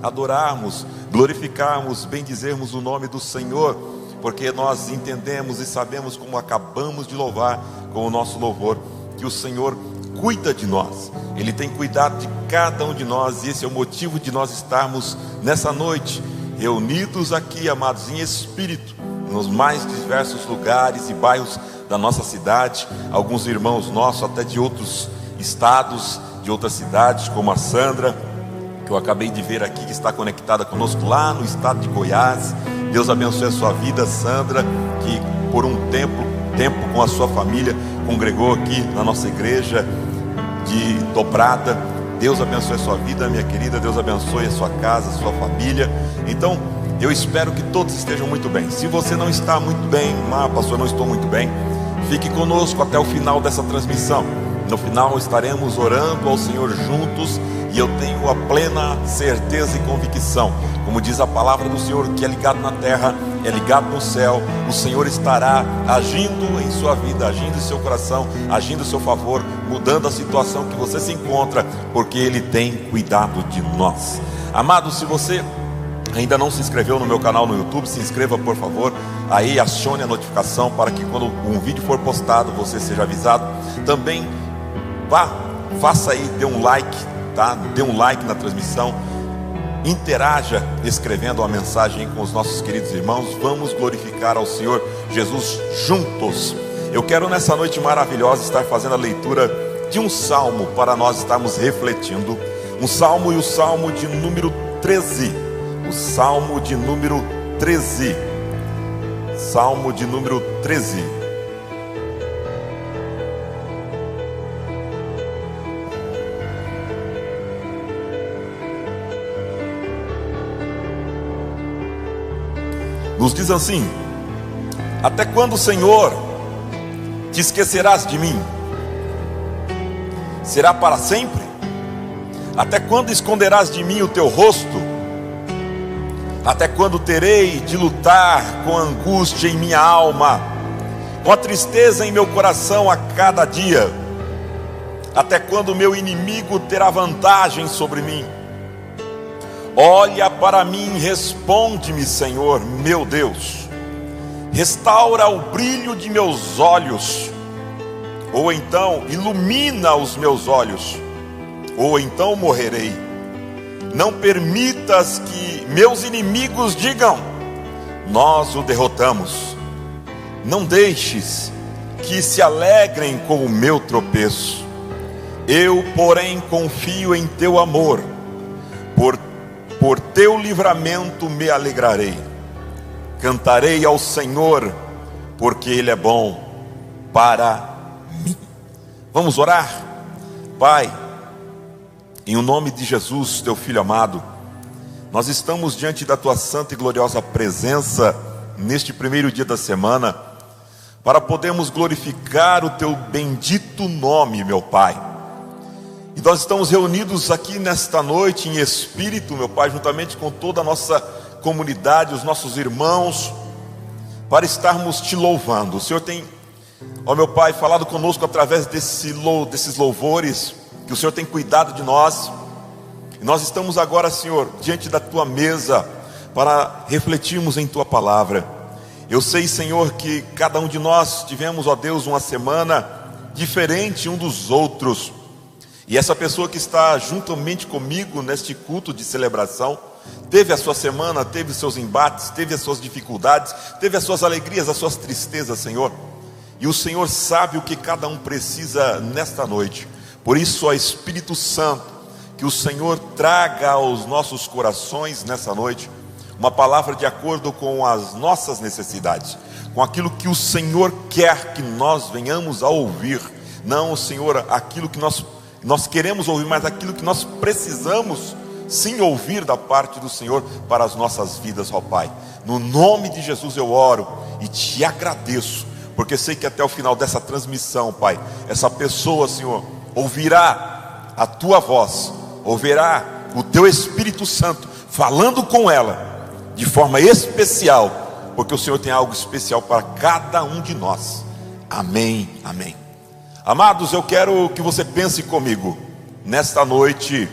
adorarmos, glorificarmos, bendizermos o nome do Senhor, porque nós entendemos e sabemos, como acabamos de louvar com o nosso louvor, que o Senhor cuida de nós, Ele tem cuidado de cada um de nós, e esse é o motivo de nós estarmos nessa noite, reunidos aqui, amados, em espírito, nos mais diversos lugares e bairros da nossa cidade. Alguns irmãos nossos até de outros estados, de outras cidades, como a Sandra, que eu acabei de ver aqui, que está conectada conosco lá no estado de Goiás. Deus abençoe a sua vida, Sandra, que por um tempo com a sua família congregou aqui na nossa igreja de Dobrada. Deus abençoe a sua vida, minha querida. Deus abençoe a sua casa, a sua família. Então, eu espero que todos estejam muito bem. Se você não está muito bem, pastor, eu não estou muito bem, fique conosco até o final dessa transmissão. No final estaremos orando ao Senhor juntos, e eu tenho a plena certeza e convicção, como diz a palavra do Senhor, que é ligado na terra, é ligado no céu. O Senhor estará agindo em sua vida, agindo em seu coração, agindo em seu favor, mudando a situação que você se encontra, porque Ele tem cuidado de nós. Amado, se você ainda não se inscreveu no meu canal no YouTube, se inscreva, por favor. Aí acione a notificação para que quando um vídeo for postado, você seja avisado. Também faça aí, dê um like, tá? Dê um like na transmissão. Interaja escrevendo uma mensagem com os nossos queridos irmãos. Vamos glorificar ao Senhor Jesus juntos. Eu quero nessa noite maravilhosa estar fazendo a leitura de um salmo para nós estarmos refletindo. Um salmo, e o salmo de número 13. O salmo de número 13. Salmo de número 13. Nos diz assim: até quando, Senhor, te esquecerás de mim? Será para sempre? Até quando esconderás de mim o teu rosto? Até quando terei de lutar com a angústia em minha alma, com a tristeza em meu coração a cada dia? Até quando meu inimigo terá vantagem sobre mim? Olha para mim, responde-me, Senhor, meu Deus. Restaura o brilho de meus olhos, ou então ilumina os meus olhos, ou então morrerei. Não permitas que meus inimigos digam: nós o derrotamos. Não deixes que se alegrem com o meu tropeço. Eu, porém, confio em teu amor. Por teu livramento me alegrarei. Cantarei ao Senhor, porque Ele é bom para mim. Vamos orar? Pai, em o nome de Jesus, teu Filho amado, nós estamos diante da tua santa e gloriosa presença neste primeiro dia da semana, para podermos glorificar o teu bendito nome, meu Pai. E nós estamos reunidos aqui nesta noite em espírito, meu Pai, juntamente com toda a nossa comunidade, os nossos irmãos, para estarmos te louvando. O Senhor tem, ó meu Pai, falado conosco através desses louvores, que o Senhor tem cuidado de nós. E nós estamos agora, Senhor, diante da tua mesa, para refletirmos em tua palavra. Eu sei, Senhor, que cada um de nós tivemos, ó Deus, uma semana diferente um dos outros. E essa pessoa que está juntamente comigo neste culto de celebração, teve a sua semana, teve os seus embates, teve as suas dificuldades, teve as suas alegrias, as suas tristezas, Senhor. E o Senhor sabe o que cada um precisa nesta noite. Por isso, ó Espírito Santo, que o Senhor traga aos nossos corações nessa noite uma palavra de acordo com as nossas necessidades, com aquilo que o Senhor quer que nós venhamos a ouvir. Não, Senhor, aquilo que nós queremos ouvir, mas aquilo que nós precisamos sim ouvir da parte do Senhor para as nossas vidas, ó Pai. No nome de Jesus eu oro e te agradeço, porque sei que até o final dessa transmissão, Pai, essa pessoa, Senhor, ouvirá a tua voz, ouvirá o teu Espírito Santo falando com ela de forma especial, porque o Senhor tem algo especial para cada um de nós. Amém, amém. Amados, eu quero que você pense comigo nesta noite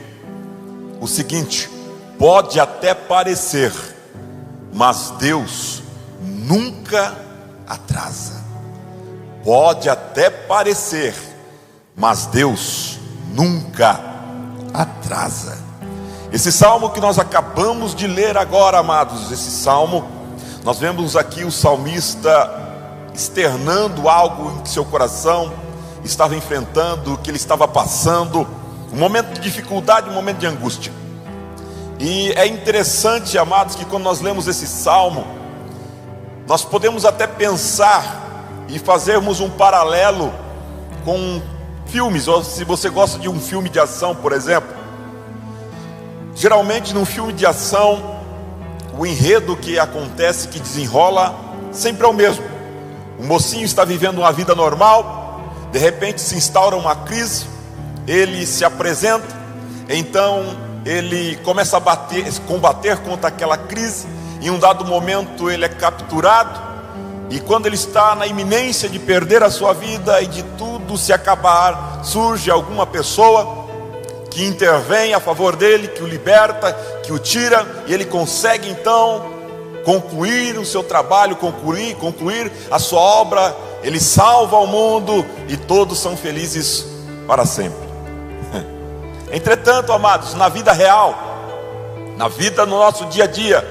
o seguinte: Pode até parecer, mas Deus nunca atrasa. Pode até parecer, mas Deus nunca atrasa. Esse salmo que nós acabamos de ler agora, amados, esse salmo, nós vemos aqui o salmista externando algo em que seu coração estava enfrentando, que ele estava passando, um momento de dificuldade, um momento de angústia. E é interessante, amados, que quando nós lemos esse salmo, nós podemos até pensar e fazermos um paralelo com filmes, ou se você gosta de um filme de ação, por exemplo. Geralmente num filme de ação, o enredo que acontece, que desenrola, sempre é o mesmo. O mocinho está vivendo uma vida normal, de repente se instaura uma crise, ele se apresenta, então ele começa a combater contra aquela crise. Em um dado momento ele é capturado, e quando ele está na iminência de perder a sua vida e de tudo se acabar, surge alguma pessoa que intervém a favor dele, que o liberta, que o tira, e ele consegue então concluir o seu trabalho, concluir a sua obra. Ele salva o mundo e todos são felizes para sempre. Entretanto, amados, na vida real, na vida no nosso dia a dia,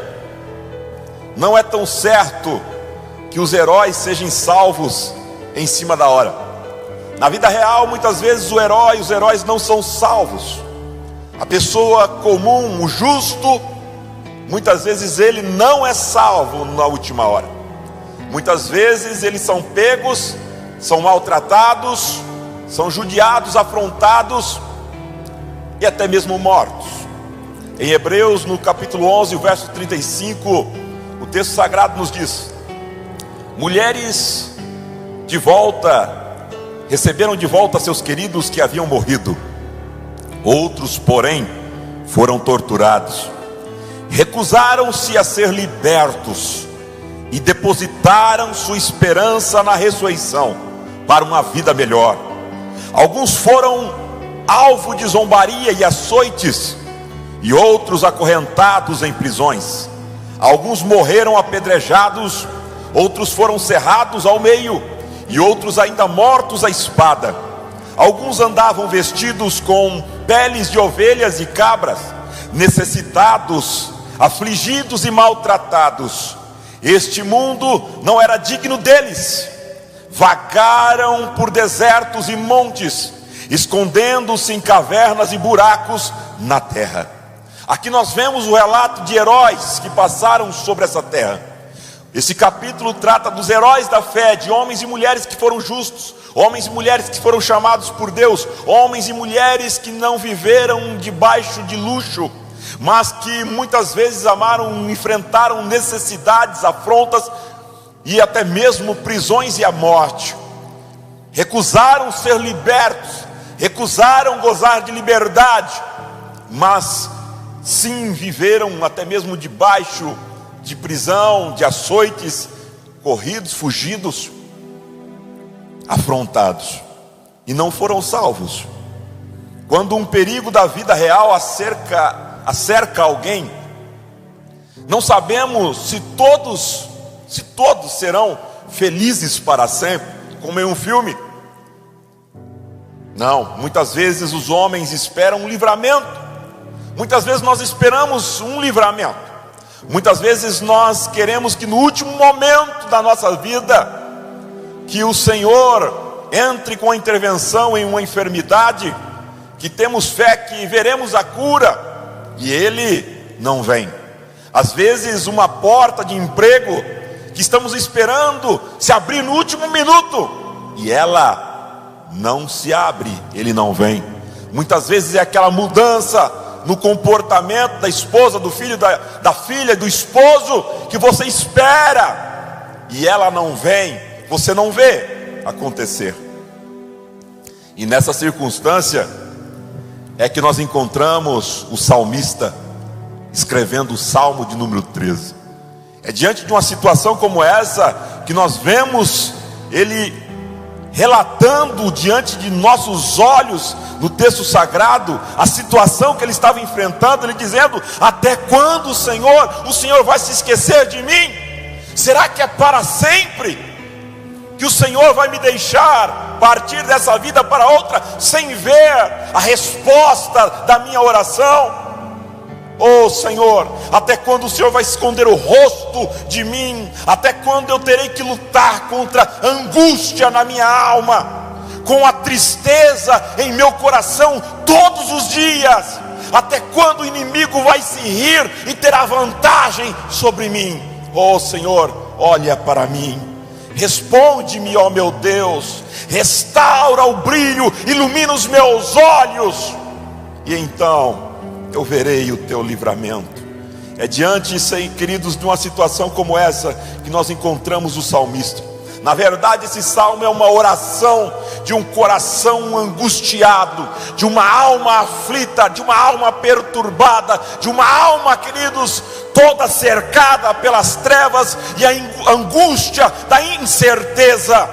não é tão certo que os heróis sejam salvos em cima da hora. Na vida real, muitas vezes os heróis não são salvos. A pessoa comum, o justo, muitas vezes ele não é salvo na última hora. Muitas vezes eles são pegos, são maltratados, são judiados, afrontados e até mesmo mortos. Em Hebreus, no capítulo 11, o verso 35, o texto sagrado nos diz: mulheres receberam de volta seus queridos que haviam morrido. Outros, porém, foram torturados. Recusaram-se a ser libertos e depositaram sua esperança na ressurreição para uma vida melhor. Alguns foram alvo de zombaria e açoites, e outros acorrentados em prisões. Alguns morreram apedrejados, outros foram cerrados ao meio, e outros ainda mortos à espada. Alguns andavam vestidos com peles de ovelhas e cabras, necessitados, afligidos e maltratados. Este mundo não era digno deles. Vagaram por desertos e montes, escondendo-se em cavernas e buracos na terra. Aqui nós vemos o relato de heróis que passaram sobre essa terra. Esse capítulo trata dos heróis da fé, de homens e mulheres que foram justos, homens e mulheres que foram chamados por Deus, homens e mulheres que não viveram debaixo de luxo, mas que muitas vezes enfrentaram necessidades, afrontas e até mesmo prisões e a morte. Recusaram ser libertos, recusaram gozar de liberdade, mas sim viveram até mesmo debaixo de prisão, de açoites, corridos, fugidos, afrontados, e não foram salvos. Quando um perigo da vida real acerca alguém, não sabemos se todos serão felizes para sempre, como em um filme. Não, muitas vezes os homens esperam um livramento. Muitas vezes nós esperamos um livramento. Muitas vezes nós queremos que no último momento da nossa vida, que o Senhor entre com a intervenção em uma enfermidade, que temos fé que veremos a cura, e Ele não vem. Às vezes uma porta de emprego que estamos esperando se abrir no último minuto, e ela não se abre, Ele não vem. Muitas vezes é aquela mudança no comportamento da esposa, do filho, da filha, do esposo, que você espera, e ela não vem, você não vê acontecer. E nessa circunstância é que nós encontramos o salmista escrevendo o Salmo de número 13. É diante de uma situação como essa que nós vemos ele relatando diante de nossos olhos, no texto sagrado, a situação que ele estava enfrentando, ele dizendo: até quando, Senhor, o Senhor vai se esquecer de mim? Será que é para sempre que o Senhor vai me deixar partir dessa vida para outra, sem ver a resposta da minha oração? Oh Senhor, até quando o Senhor vai esconder o rosto de mim? Até quando eu terei que lutar contra a angústia na minha alma, com a tristeza em meu coração todos os dias? Até quando o inimigo vai se rir e terá vantagem sobre mim? Oh Senhor, olha para mim, responde-me, ó meu Deus, restaura o brilho, ilumina os meus olhos, e então eu verei o teu livramento. É diante, queridos, de uma situação como essa que nós encontramos o salmista. Na verdade, esse salmo é uma oração de um coração angustiado, de uma alma aflita, de uma alma perturbada, de uma alma, queridos, toda cercada pelas trevas e a angústia da incerteza.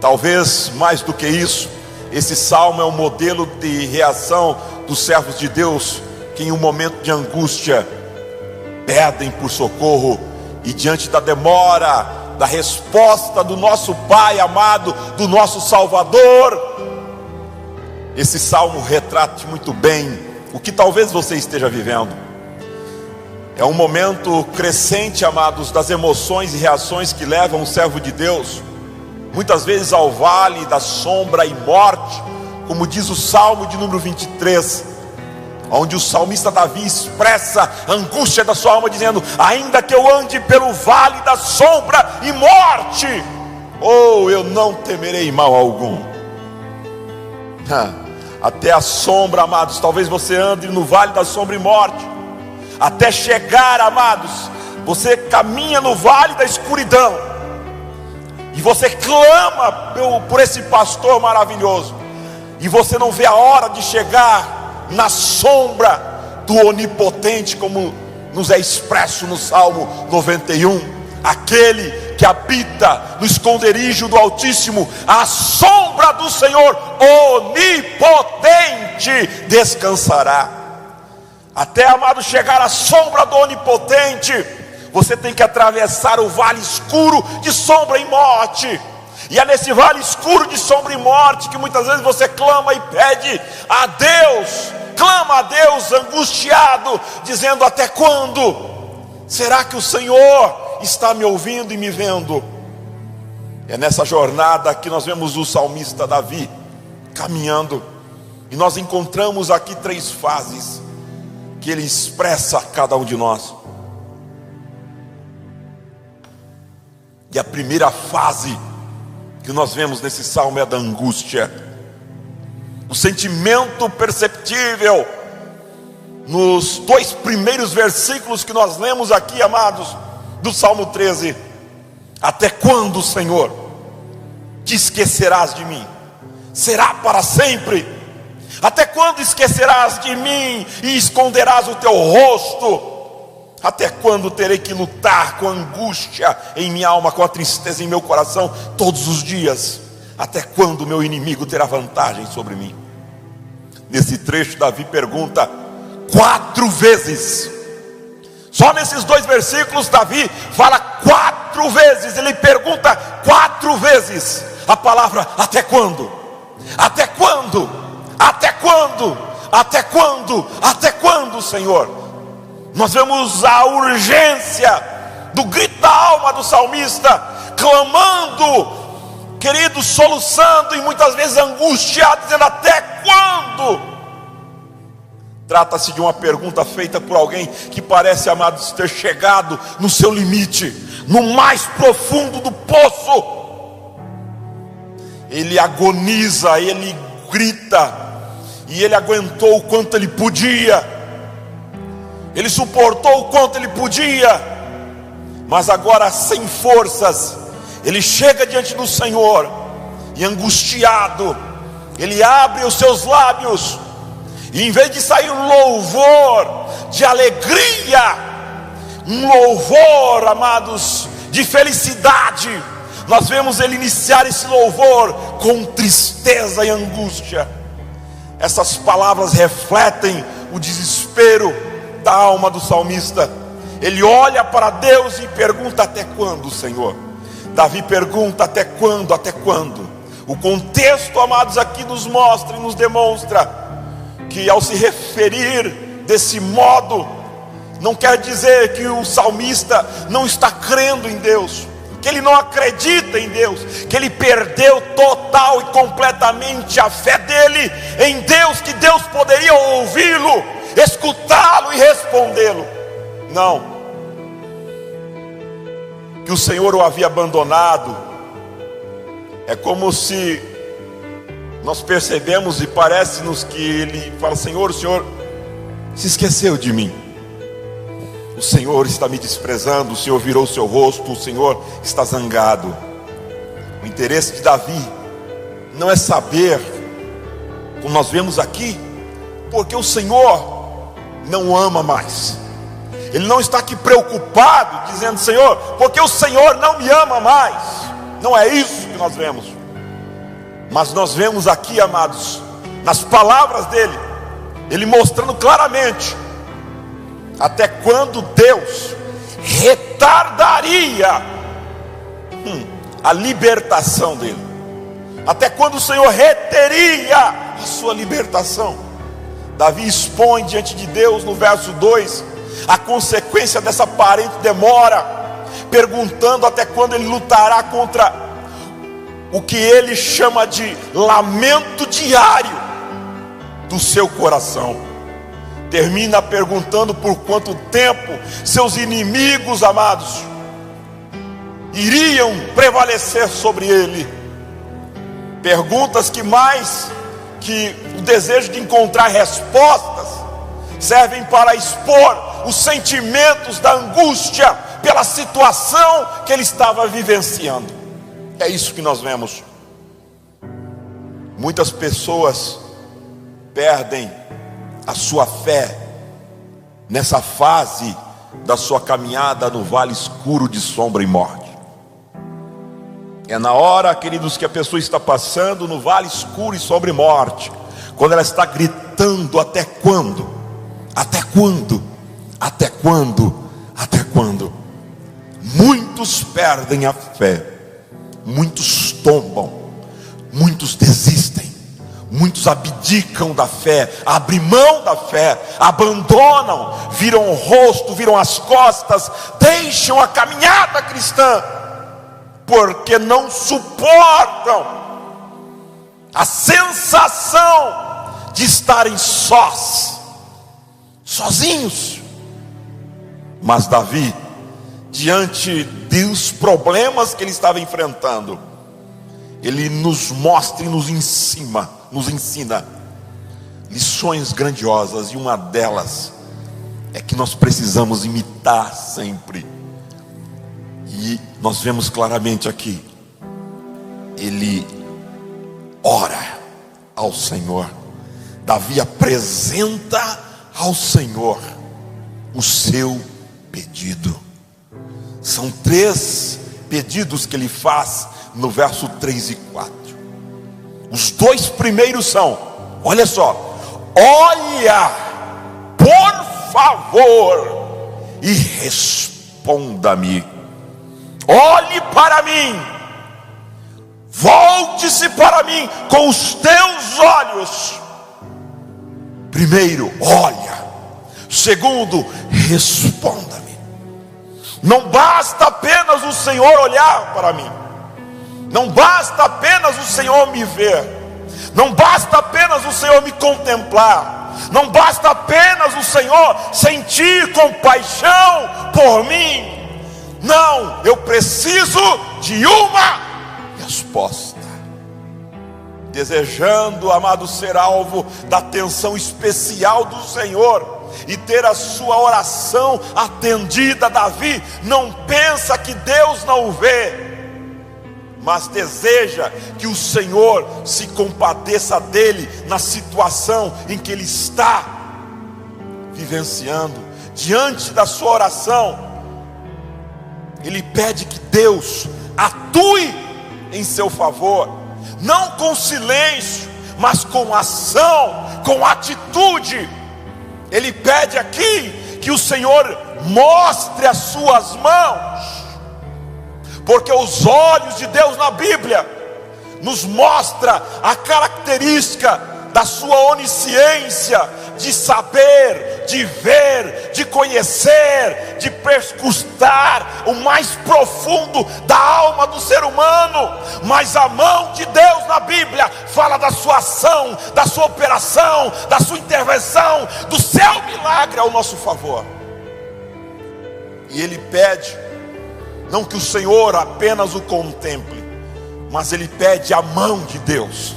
Talvez mais do que isso, esse salmo é um modelo de reação dos servos de Deus, que em um momento de angústia pedem por socorro, e diante da demora da resposta do nosso Pai amado, do nosso Salvador, esse salmo retrata muito bem o que talvez você esteja vivendo. É um momento crescente, amados, das emoções e reações que levam o servo de Deus muitas vezes ao vale da sombra e morte, como diz o Salmo de número 23, onde o salmista Davi expressa a angústia da sua alma, dizendo: ainda que eu ande pelo vale da sombra e morte, eu não temerei mal algum. Até a sombra, amados, talvez você ande no vale da sombra e morte, até chegar, amados, você caminha no vale da escuridão, e você clama por esse pastor maravilhoso, e você não vê a hora de chegar na sombra do onipotente, como nos é expresso no Salmo 91, aquele que habita no esconderijo do Altíssimo, a sombra do Senhor onipotente descansará. Até, amado, chegar à sombra do onipotente, você tem que atravessar o vale escuro de sombra e morte. E é nesse vale escuro de sombra e morte que muitas vezes você clama e pede a Deus, clama a Deus angustiado, dizendo: até quando? Será que o Senhor está me ouvindo e me vendo? É nessa jornada que nós vemos o salmista Davi caminhando, e nós encontramos aqui 3 fases que ele expressa a cada um de nós. E a primeira fase que nós vemos nesse salmo é a da angústia. O sentimento perceptível nos 2 primeiros versículos que nós lemos aqui, amados, do Salmo 13: até quando, Senhor, te esquecerás de mim? Será para sempre? Até quando esquecerás de mim e esconderás o teu rosto? Até quando terei que lutar com a angústia em minha alma, com a tristeza em meu coração todos os dias? Até quando meu inimigo terá vantagem sobre mim? Nesse trecho, Davi pergunta 4 vezes. Só nesses 2 versículos, Davi fala 4 vezes. Ele pergunta 4 vezes a palavra até quando? Até quando? Até quando? Até quando? Até quando, Senhor? Nós vemos a urgência do grito da alma do salmista, clamando, querido, soluçando e muitas vezes angustiado, dizendo: até quando? Trata-se de uma pergunta feita por alguém que parece, amados, ter chegado no seu limite, no mais profundo do poço. Ele agoniza, ele grita, e ele aguentou o quanto ele podia, ele suportou o quanto ele podia, mas agora sem forças, ele chega diante do Senhor, e angustiado, ele abre os seus lábios, e em vez de sair um louvor de alegria, um louvor, amados, de felicidade, nós vemos ele iniciar esse louvor com tristeza e angústia. Essas palavras refletem o desespero da alma do salmista. Ele olha para Deus e pergunta: até quando, Senhor? Davi pergunta: até quando, até quando? O contexto, amados, aqui nos mostra e nos demonstra que ao se referir desse modo, não quer dizer que o salmista não está crendo em Deus, que ele não acredita em Deus, que ele perdeu total e completamente a fé dele em Deus, que Deus poderia ouvi-lo, escutá-lo e respondê-lo. Não, que o Senhor o havia abandonado. É como se nós percebemos e parece-nos que ele fala: Senhor, o Senhor se esqueceu de mim, o Senhor está me desprezando, o Senhor virou o seu rosto, o Senhor está zangado. O interesse de Davi não é saber, como nós vemos aqui, porque o Senhor não o ama mais. Ele não está aqui preocupado, dizendo: Senhor, porque o Senhor não me ama mais. Não é isso que nós vemos. Mas nós vemos aqui, amados, nas palavras dele, ele mostrando claramente até quando Deus retardaria a libertação dele, até quando o Senhor reteria a sua libertação. Davi expõe diante de Deus no verso 2 a consequência dessa aparente demora, perguntando até quando ele lutará contra o que ele chama de lamento diário do seu coração. Termina perguntando por quanto tempo seus inimigos, amados, iriam prevalecer sobre ele. Perguntas que, mais que o desejo de encontrar respostas, servem para expor os sentimentos da angústia pela situação que ele estava vivenciando. É isso que nós vemos. Muitas pessoas perdem a sua fé nessa fase da sua caminhada no vale escuro de sombra e morte. É na hora, queridos, que a pessoa está passando no vale escuro e sombra e morte, quando ela está gritando: até quando? Até quando? Até quando? Até quando? Muitos perdem a fé, muitos tombam, muitos desistem, muitos abdicam da fé, abrem mão da fé, abandonam, viram o rosto, viram as costas, deixam a caminhada cristã, porque não suportam a sensação de estarem sozinhos. Mas Davi, diante dos problemas que ele estava enfrentando, ele nos mostra e nos ensina lições grandiosas, e uma delas é que nós precisamos imitar sempre. E nós vemos claramente aqui, ele ora ao Senhor. Davi apresenta ao Senhor o seu pedido. São 3 pedidos que ele faz no verso 3 e 4. Os 2 primeiros são: olha só, olha, por favor, e responda-me. Olhe para mim, volte-se para mim com os teus olhos. Primeiro, olha. Segundo, responda-me. Não basta apenas o Senhor olhar para mim, não basta apenas o Senhor me ver, não basta apenas o Senhor me contemplar, não basta apenas o Senhor sentir compaixão por mim. Não, eu preciso de uma resposta. Desejando, amado, ser alvo da atenção especial do Senhor e ter a sua oração atendida, Davi não pensa que Deus não o vê, mas deseja que o Senhor se compadeça dele na situação em que ele está vivenciando. Diante da sua oração, ele pede que Deus atue em seu favor, não com silêncio, mas com ação, com atitude. Ele pede aqui que o Senhor mostre as suas mãos, porque os olhos de Deus na Bíblia nos mostra a característica da sua onisciência, de saber, de ver, de conhecer, de perscrutar o mais profundo da alma do ser humano. Mas a mão de Deus na Bíblia fala da sua ação, da sua operação, da sua intervenção, do seu milagre ao nosso favor. E ele pede, não que o Senhor apenas o contemple, mas ele pede a mão de Deus.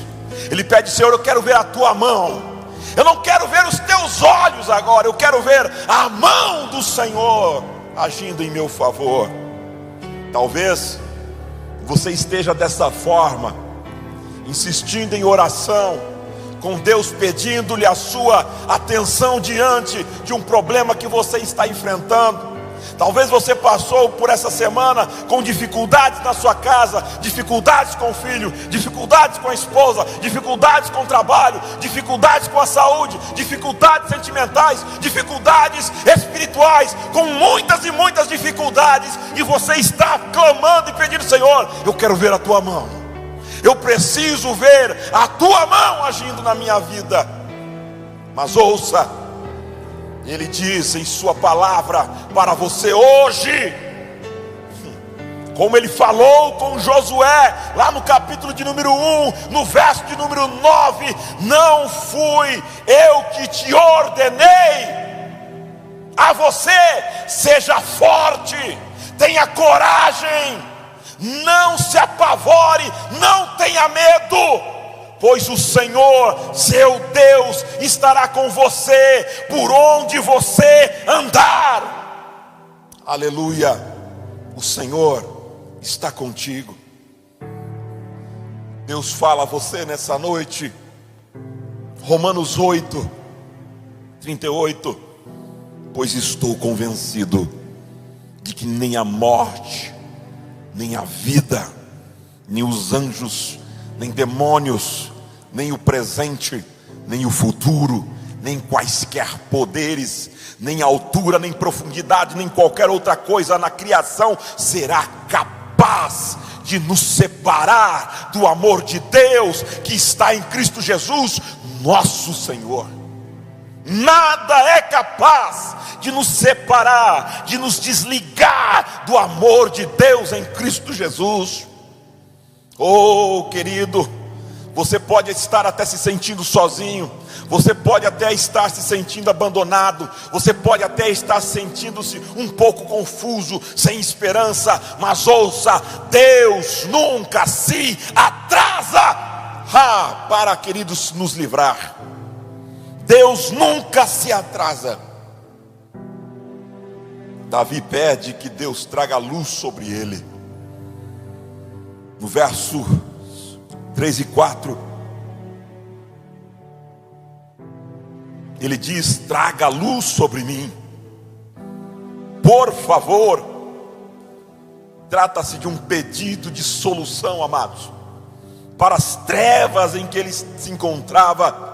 Ele pede: Senhor, eu quero ver a tua mão. Eu não quero ver os teus olhos agora, eu quero ver a mão do Senhor agindo em meu favor. Talvez você esteja dessa forma, insistindo em oração, com Deus pedindo-lhe a sua atenção diante de um problema que você está enfrentando. Talvez você passou por essa semana com dificuldades na sua casa, dificuldades com o filho, dificuldades com a esposa, dificuldades com o trabalho, dificuldades com a saúde, dificuldades sentimentais, dificuldades espirituais, com muitas e muitas dificuldades, e você está clamando e pedindo: Senhor, eu quero ver a tua mão, eu preciso ver a tua mão agindo na minha vida. Mas ouça, ele diz em sua palavra para você hoje, como ele falou com Josué, lá no capítulo de número 1, no verso de número 9: não fui eu que te ordenei a você, seja forte, tenha coragem, não se apavore, não tenha medo, pois o Senhor, seu Deus, estará com você por onde você andar. Aleluia, o Senhor está contigo. Deus fala a você nessa noite, Romanos 8, 38, pois estou convencido de que nem a morte, nem a vida, nem os anjos, nem demônios, nem o presente, nem o futuro, nem quaisquer poderes, nem altura, nem profundidade, nem qualquer outra coisa na criação será capaz de nos separar do amor de Deus que está em Cristo Jesus, nosso Senhor. Nada é capaz de nos separar, de nos desligar do amor de Deus em Cristo Jesus. Oh, querido, você pode estar até se sentindo sozinho, você pode até estar se sentindo abandonado, você pode até estar sentindo-se um pouco confuso, sem esperança, mas ouça, Deus nunca se atrasa para, queridos, nos livrar. Deus nunca se atrasa. Davi pede que Deus traga luz sobre ele. No verso 3 e 4, ele diz: traga luz sobre mim, por favor. Trata-se de um pedido de solução, amados, para as trevas em que ele se encontrava.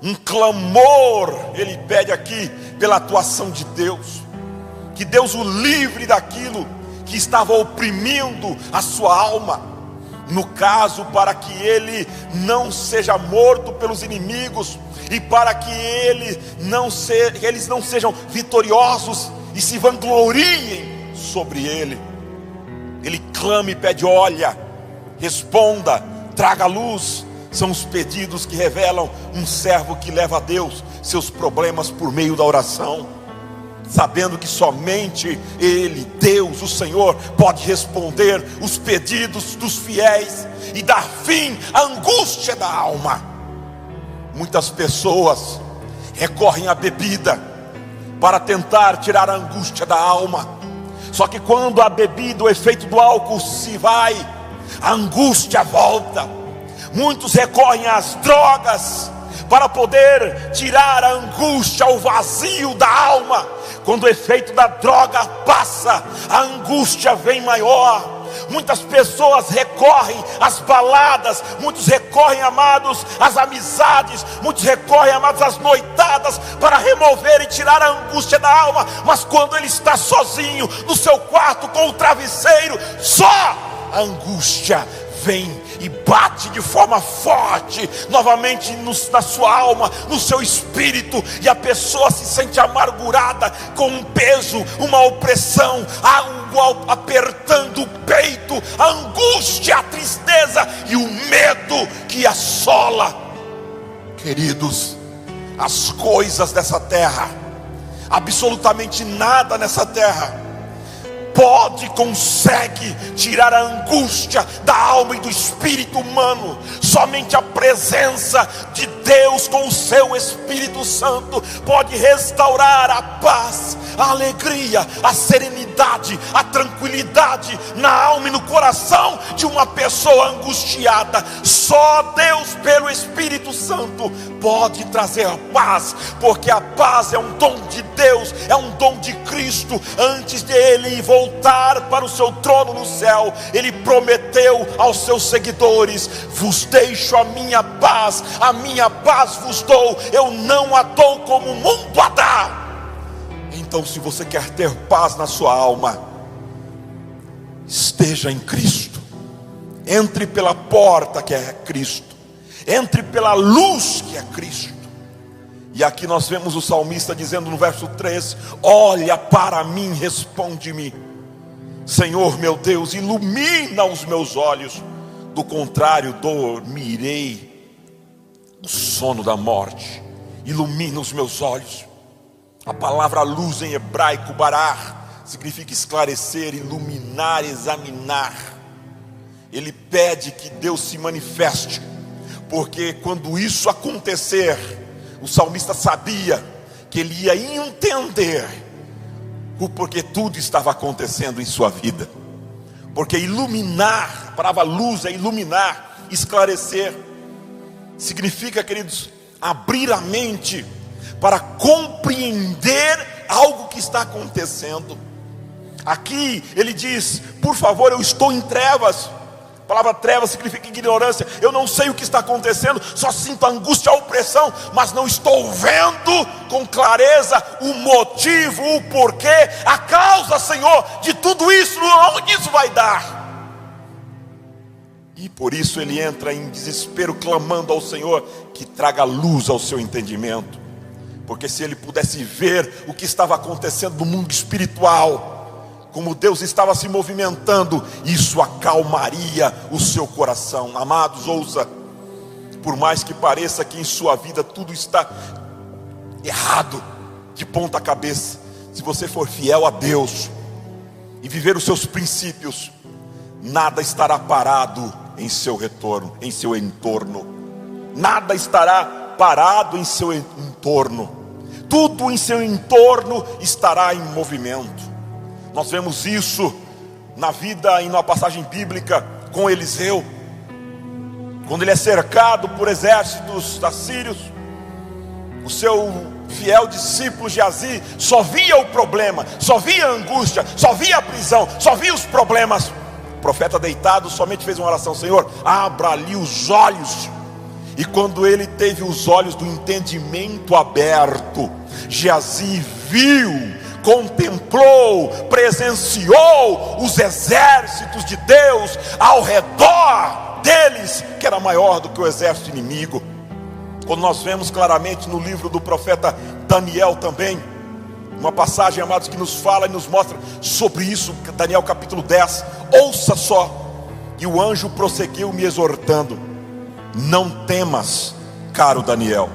Um clamor, ele pede aqui pela atuação de Deus, que Deus o livre daquilo que estava oprimindo a sua alma. No caso, para que ele não seja morto pelos inimigos, e para que eles não sejam vitoriosos e se vangloriem sobre ele. Ele clama e pede: olha, responda, traga luz. São os pedidos que revelam um servo que leva a Deus seus problemas por meio da oração, sabendo que somente Ele, Deus, o Senhor, pode responder os pedidos dos fiéis e dar fim à angústia da alma. Muitas pessoas recorrem à bebida para tentar tirar a angústia da alma, só que quando a bebida, o efeito do álcool se vai, a angústia volta. Muitos recorrem às drogas para poder tirar a angústia, o vazio da alma. Quando o efeito da droga passa, a angústia vem maior. Muitas pessoas recorrem às baladas, muitos recorrem, amados, às amizades, muitos recorrem, amados, às noitadas, para remover e tirar a angústia da alma. Mas quando ele está sozinho no seu quarto com o travesseiro, só a angústia vem e bate de forma forte novamente na sua alma, no seu espírito, e a pessoa se sente amargurada, com um peso, uma opressão, algo apertando o peito, a angústia, a tristeza e o medo que assola. Queridos, as coisas dessa terra, absolutamente nada nessa terra consegue tirar a angústia da alma e do espírito humano. Somente a presença de Deus com o seu Espírito Santo pode restaurar a paz, a alegria, a serenidade, a tranquilidade na alma e no coração de uma pessoa angustiada. Só Deus, pelo Espírito Santo, pode trazer paz, porque a paz é um dom de Deus, é um dom de Cristo. Antes de ele voltar para o seu trono no céu, ele prometeu aos seus seguidores: vos deixo a minha paz vos dou, eu não a dou como o mundo a dá. Então, se você quer ter paz na sua alma, esteja em Cristo, entre pela porta que é Cristo, entre pela luz que é Cristo. E aqui nós vemos o salmista dizendo no verso 3: olha para mim, responde-me, Senhor meu Deus, ilumina os meus olhos, do contrário dormirei o sono da morte. Ilumina os meus olhos. A palavra luz em hebraico, barar, significa esclarecer, iluminar, examinar. Ele pede que Deus se manifeste, porque quando isso acontecer, o salmista sabia que ele ia entender o porquê tudo estava acontecendo em sua vida. Porque iluminar, a palavra luz é iluminar, esclarecer, significa, queridos, abrir a mente para compreender algo que está acontecendo. Aqui ele diz: por favor, eu estou em trevas. A palavra trevas significa ignorância. Eu não sei o que está acontecendo, só sinto a angústia, a opressão, mas não estou vendo com clareza o motivo, o porquê, a causa, Senhor, de tudo isso, onde isso vai dar. E por isso ele entra em desespero, clamando ao Senhor que traga luz ao seu entendimento. Porque se ele pudesse ver o que estava acontecendo no mundo espiritual, como Deus estava se movimentando, isso acalmaria o seu coração. Amados, ouça, por mais que pareça que em sua vida tudo está errado, de ponta cabeça, se você for fiel a Deus e viver os seus princípios, nada estará parado em seu retorno, em seu entorno. Nada estará parado em seu entorno. Tudo em seu entorno estará em movimento. Nós vemos isso na vida e na passagem bíblica com Eliseu, quando ele é cercado por exércitos assírios. O seu fiel discípulo Geazi só via o problema, só via a angústia, só via a prisão, só via os problemas. O profeta deitado somente fez uma oração: Senhor, abra ali os olhos. E quando ele teve os olhos do entendimento aberto, Geazi viu, contemplou, presenciou os exércitos de Deus ao redor deles, que era maior do que o exército inimigo. Quando nós vemos claramente no livro do profeta Daniel também, uma passagem, amados, que nos fala e nos mostra sobre isso, Daniel capítulo 10, ouça só. E o anjo prosseguiu me exortando: não temas, caro Daniel,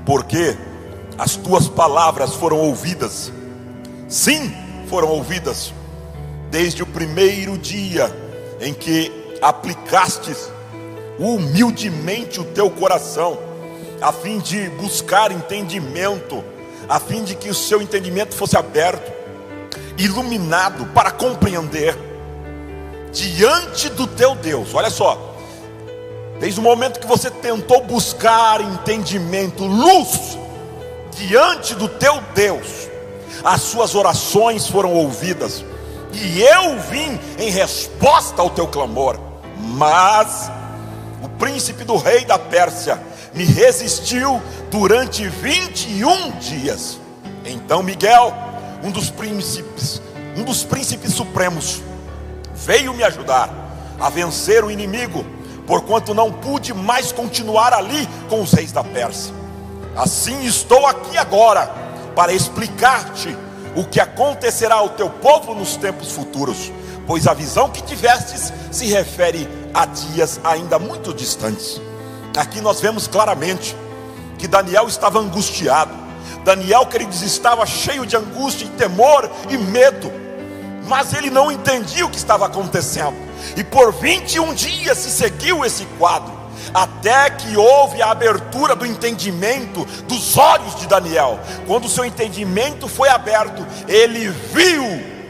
porque as tuas palavras foram ouvidas. Sim, foram ouvidas, desde o primeiro dia em que aplicastes humildemente o teu coração, a fim de buscar entendimento, a fim de que o seu entendimento fosse aberto, iluminado para compreender diante do teu Deus. Olha só, desde o momento que você tentou buscar entendimento, luz diante do teu Deus, as suas orações foram ouvidas. e eu vim em resposta ao teu clamor. Mas o príncipe do rei da Pérsia me resistiu durante 21 dias. Então Miguel, um dos príncipes supremos, veio me ajudar a vencer o inimigo, porquanto não pude mais continuar ali com os reis da Pérsia. Assim estou aqui agora para explicar-te o que acontecerá ao teu povo nos tempos futuros, pois a visão que tivestes se refere a dias ainda muito distantes. Aqui nós vemos claramente que Daniel estava angustiado. Daniel, queridos, estava cheio de angústia e temor e medo, mas ele não entendia o que estava acontecendo. E por 21 dias se seguiu esse quadro, até que houve a abertura do entendimento dos olhos de Daniel. Quando o seu entendimento foi aberto, ele viu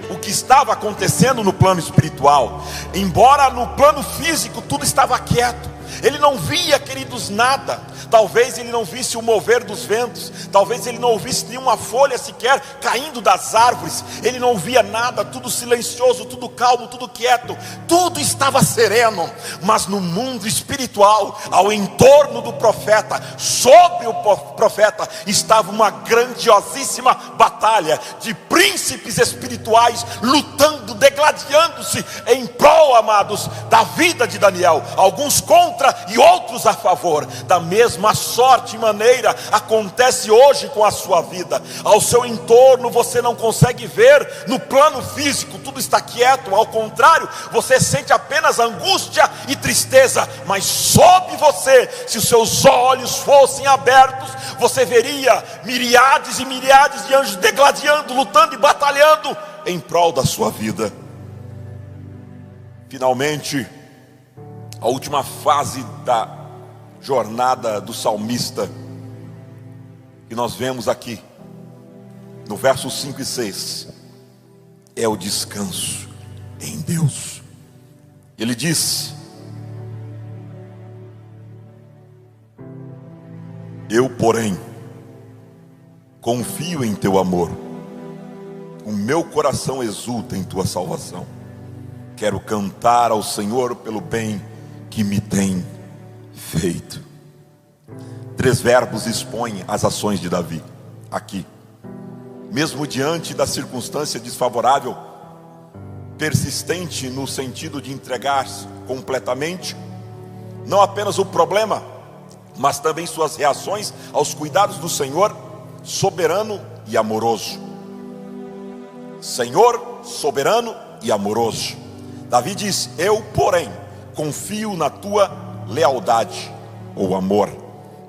o que estava acontecendo no plano espiritual. Embora no plano físico tudo estava quieto, ele não via, queridos, nada. Talvez ele não visse o mover dos ventos, talvez ele não ouvisse nenhuma folha sequer caindo das árvores. Ele não via nada, tudo silencioso, tudo calmo, tudo quieto, tudo estava sereno. Mas no mundo espiritual, ao entorno do profeta, sobre o profeta, estava uma grandiosíssima batalha de príncipes espirituais lutando, degladiando-se em prol, amados, da vida de Daniel. Alguns contra e outros a favor. Da mesma sorte e maneira acontece hoje com a sua vida. Ao seu entorno você não consegue ver no plano físico, tudo está quieto. Ao contrário, você sente apenas angústia e tristeza. Mas sob você, se os seus olhos fossem abertos, você veria miríades e miríades de anjos degladiando, lutando e batalhando em prol da sua vida. Finalmente, a última fase da jornada do salmista, que nós vemos aqui no versos 5 e 6, é o descanso em Deus. Ele diz: eu, porém, confio em teu amor, o meu coração exulta em tua salvação. Quero cantar ao Senhor pelo bem que me tem feito. 3 verbos expõem as ações de Davi aqui. Mesmo diante da circunstância desfavorável, persistente no sentido de entregar-se completamente, não apenas o problema, mas também suas reações aos cuidados do Senhor, soberano e amoroso. Senhor, soberano e amoroso. Davi diz: eu, porém, confio na tua lealdade ou amor.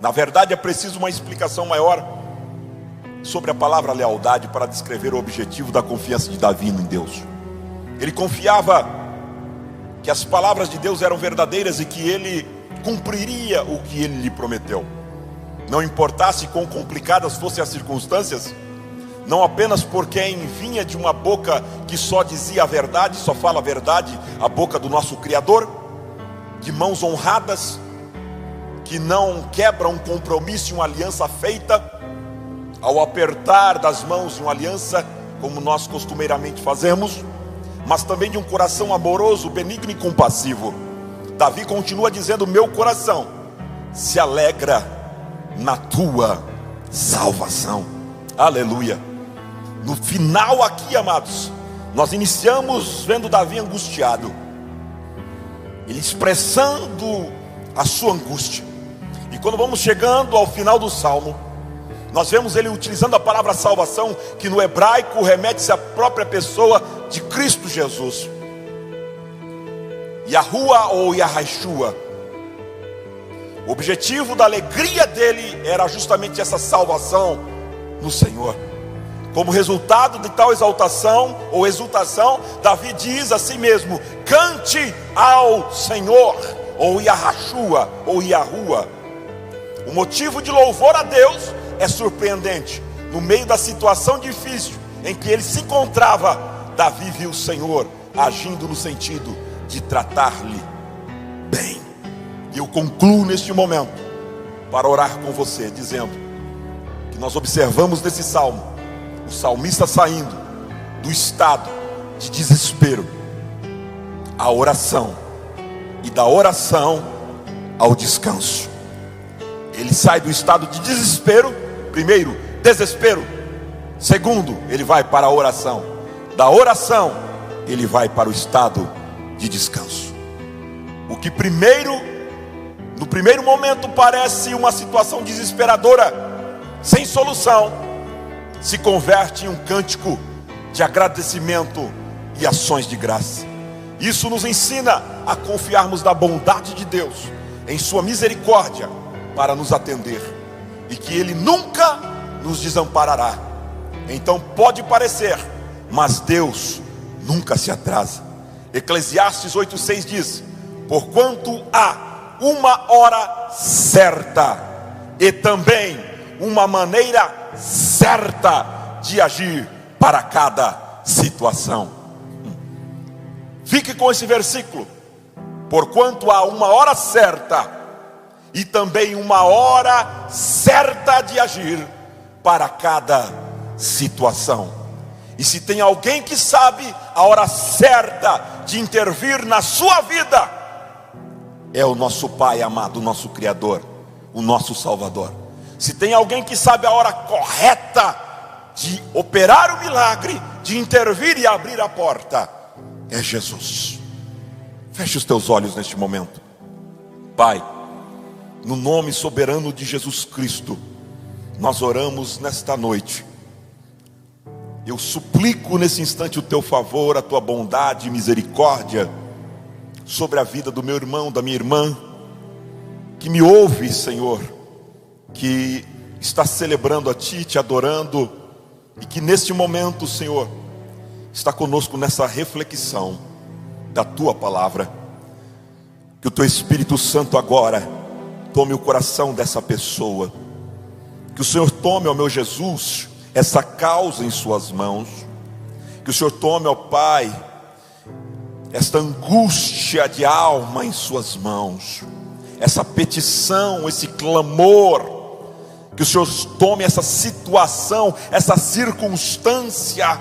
Na verdade, é preciso uma explicação maior sobre a palavra lealdade para descrever o objetivo da confiança de Davi em Deus. Ele confiava que as palavras de Deus eram verdadeiras e que ele cumpriria o que ele lhe prometeu. Não importasse quão complicadas fossem as circunstâncias, não apenas por quem vinha de uma boca que só dizia a verdade, só fala a verdade, a boca do nosso Criador, de mãos honradas, que não quebra um compromisso e uma aliança feita ao apertar das mãos de uma aliança, como nós costumeiramente fazemos, mas também de um coração amoroso, benigno e compassivo. Davi continua dizendo: meu coração se alegra na tua salvação. Aleluia. No final aqui, amados, nós iniciamos vendo Davi angustiado, ele expressando a sua angústia. E quando vamos chegando ao final do salmo, nós vemos ele utilizando a palavra salvação, que no hebraico remete-se à própria pessoa de Cristo Jesus. Yahuwah ou Yahashua. O objetivo da alegria dele era justamente essa salvação no Senhor. Como resultado de tal exaltação ou exultação, Davi diz a si mesmo: cante ao Senhor, ou Yahashua, ou Yahuwah. O motivo de louvor a Deus é surpreendente. No meio da situação difícil em que ele se encontrava, Davi viu o Senhor agindo no sentido de tratar-lhe bem. E eu concluo neste momento para orar com você, dizendo que nós observamos nesse salmo o salmista saindo do estado de desespero à oração, e da oração ao descanso. Ele sai do estado de desespero, primeiro, desespero. Segundo, ele vai para a oração. Da oração, ele vai para o estado de descanso. O que no primeiro momento parece uma situação desesperadora, sem solução, se converte em um cântico de agradecimento e ações de graça. Isso nos ensina a confiarmos na bondade de Deus, em sua misericórdia, para nos atender, e que Ele nunca nos desamparará. Então pode parecer, mas Deus nunca se atrasa. Eclesiastes 8:6 diz: porquanto há uma hora certa e também uma maneira certa de agir para cada situação. Fique com esse versículo. Porquanto há uma hora certa e também uma hora certa de agir para cada situação. E se tem alguém que sabe a hora certa de intervir na sua vida, é o nosso Pai amado, o nosso Criador, o nosso Salvador. Se tem alguém que sabe a hora correta de operar o milagre, de intervir e abrir a porta, é Jesus. Feche os teus olhos neste momento. Pai, no nome soberano de Jesus Cristo, nós oramos nesta noite. Eu suplico nesse instante o teu favor, a tua bondade e misericórdia sobre a vida do meu irmão, da minha irmã, que me ouve, Senhor, que está celebrando a Ti, Te adorando, e que neste momento, Senhor, está conosco nessa reflexão da Tua palavra. Que o Teu Espírito Santo agora tome o coração dessa pessoa. Que o Senhor tome, ó meu Jesus, essa causa em suas mãos. Que o Senhor tome, ó Pai, esta angústia de alma em suas mãos, essa petição, esse clamor. Que o Senhor tome essa situação, essa circunstância.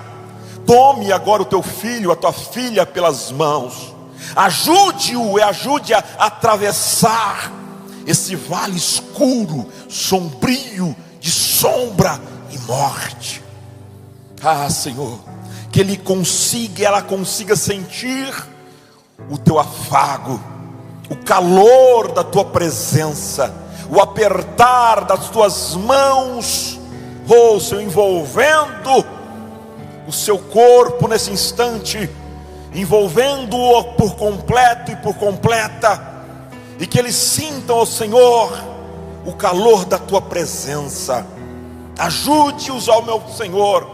Tome agora o teu filho, a tua filha pelas mãos. Ajude-o e ajude-a a atravessar esse vale escuro, sombrio, de sombra e morte. Ah, Senhor, que ela consiga sentir o teu afago, o calor da tua presença, o apertar das tuas mãos, oh Senhor, envolvendo o seu corpo nesse instante, envolvendo-o por completo e por completa, e que eles sintam, ó Senhor, o calor da tua presença. Ajude-os, ó meu Senhor,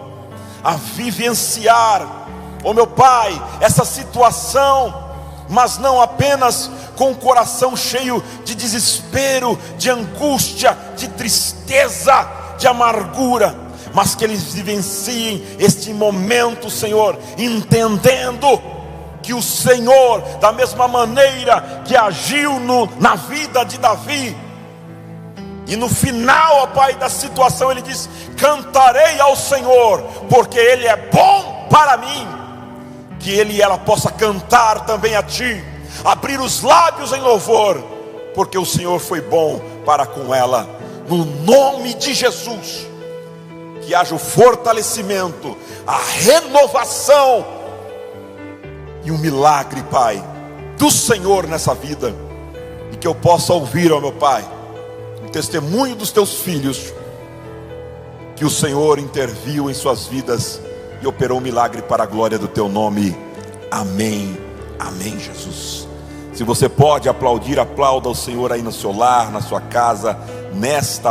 a vivenciar, ó meu Pai, essa situação, mas não apenas com o coração cheio de desespero, de angústia, de tristeza, de amargura, mas que eles vivenciem este momento, Senhor, entendendo que o Senhor, da mesma maneira que agiu na vida de Davi, e no final, ó Pai, da situação, ele diz: cantarei ao Senhor, porque Ele é bom para mim. Que ele e ela possa cantar também a Ti, abrir os lábios em louvor, porque o Senhor foi bom para com ela. No nome de Jesus, que haja o fortalecimento, a renovação e um milagre, Pai, do Senhor nessa vida. E que eu possa ouvir, ó meu Pai, o testemunho dos Teus filhos, que o Senhor interviu em suas vidas e operou um milagre para a glória do Teu nome. Amém, amém, Jesus. Se você pode aplaudir, aplauda o Senhor aí no seu lar, na sua casa, nesta hora.